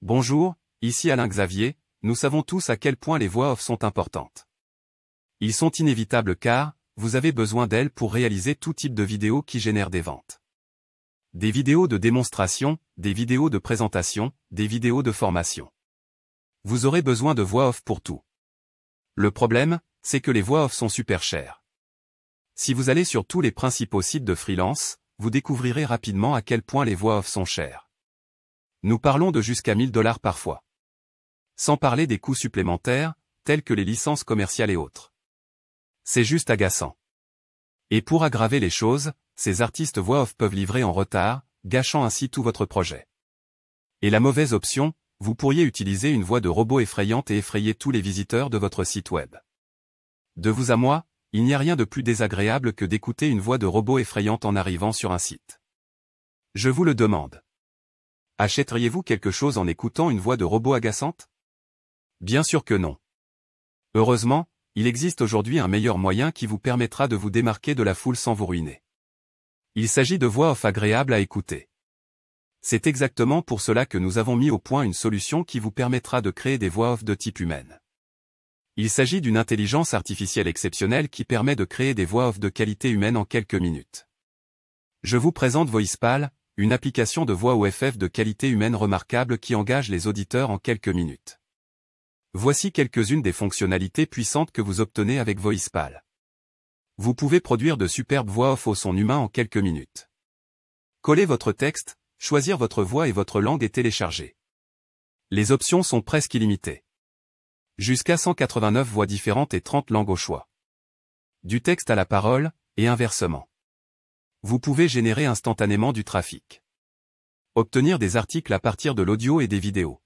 Bonjour, ici Alain Xavier, nous savons tous à quel point les voix off sont importantes. Ils sont inévitables car, vous avez besoin d'elles pour réaliser tout type de vidéos qui génèrent des ventes. Des vidéos de démonstration, des vidéos de présentation, des vidéos de formation. Vous aurez besoin de voix off pour tout. Le problème, c'est que les voix off sont super chères. Si vous allez sur tous les principaux sites de freelance, vous découvrirez rapidement à quel point les voix off sont chères. Nous parlons de jusqu'à 1000 $ parfois. Sans parler des coûts supplémentaires, tels que les licences commerciales et autres. C'est juste agaçant. Et pour aggraver les choses, ces artistes voix off peuvent livrer en retard, gâchant ainsi tout votre projet. Et la mauvaise option, vous pourriez utiliser une voix de robot effrayante et effrayer tous les visiteurs de votre site web. De vous à moi, il n'y a rien de plus désagréable que d'écouter une voix de robot effrayante en arrivant sur un site. Je vous le demande. Achèteriez-vous quelque chose en écoutant une voix de robot agaçante? Bien sûr que non. Heureusement, il existe aujourd'hui un meilleur moyen qui vous permettra de vous démarquer de la foule sans vous ruiner. Il s'agit de voix off agréables à écouter. C'est exactement pour cela que nous avons mis au point une solution qui vous permettra de créer des voix off de type humaine. Il s'agit d'une intelligence artificielle exceptionnelle qui permet de créer des voix off de qualité humaine en quelques minutes. Je vous présente VoicePal, une application de voix OFF de qualité humaine remarquable qui engage les auditeurs en quelques minutes. Voici quelques-unes des fonctionnalités puissantes que vous obtenez avec VoicePal. Vous pouvez produire de superbes voix off au son humain en quelques minutes. Coller votre texte, choisir votre voix et votre langue et télécharger. Les options sont presque illimitées. Jusqu'à 189 voix différentes et 30 langues au choix. Du texte à la parole, et inversement. Vous pouvez générer instantanément du trafic. Obtenir des articles à partir de l'audio et des vidéos.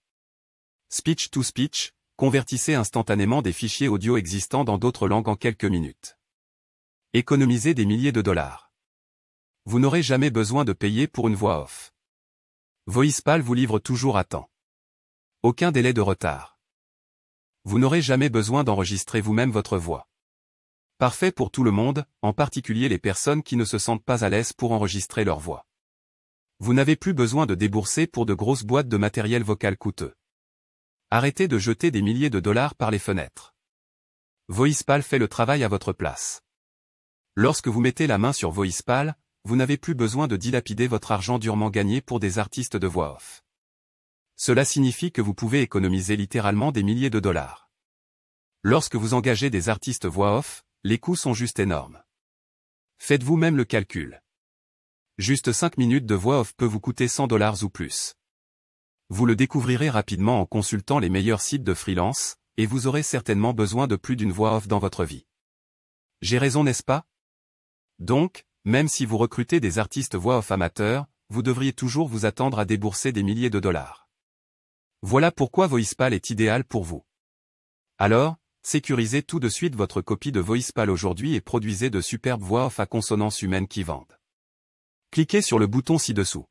Speech to speech, convertissez instantanément des fichiers audio existants dans d'autres langues en quelques minutes. Économisez des milliers de dollars. Vous n'aurez jamais besoin de payer pour une voix off. VoicePal vous livre toujours à temps. Aucun délai de retard. Vous n'aurez jamais besoin d'enregistrer vous-même votre voix. Parfait pour tout le monde, en particulier les personnes qui ne se sentent pas à l'aise pour enregistrer leur voix. Vous n'avez plus besoin de débourser pour de grosses boîtes de matériel vocal coûteux. Arrêtez de jeter des milliers de dollars par les fenêtres. VoicePal fait le travail à votre place. Lorsque vous mettez la main sur VoicePal, vous n'avez plus besoin de dilapider votre argent durement gagné pour des artistes de voix off. Cela signifie que vous pouvez économiser littéralement des milliers de dollars. Lorsque vous engagez des artistes voix off, les coûts sont juste énormes. Faites vous-même le calcul. Juste 5 minutes de voix off peut vous coûter 100 $ ou plus. Vous le découvrirez rapidement en consultant les meilleurs sites de freelance, et vous aurez certainement besoin de plus d'une voix off dans votre vie. J'ai raison, n'est-ce pas? Donc, même si vous recrutez des artistes voix off amateurs, vous devriez toujours vous attendre à débourser des milliers de dollars. Voilà pourquoi VoicePal est idéal pour vous. Alors, sécurisez tout de suite votre copie de VoicePal aujourd'hui et produisez de superbes voix off à consonance humaine qui vendent. Cliquez sur le bouton ci-dessous.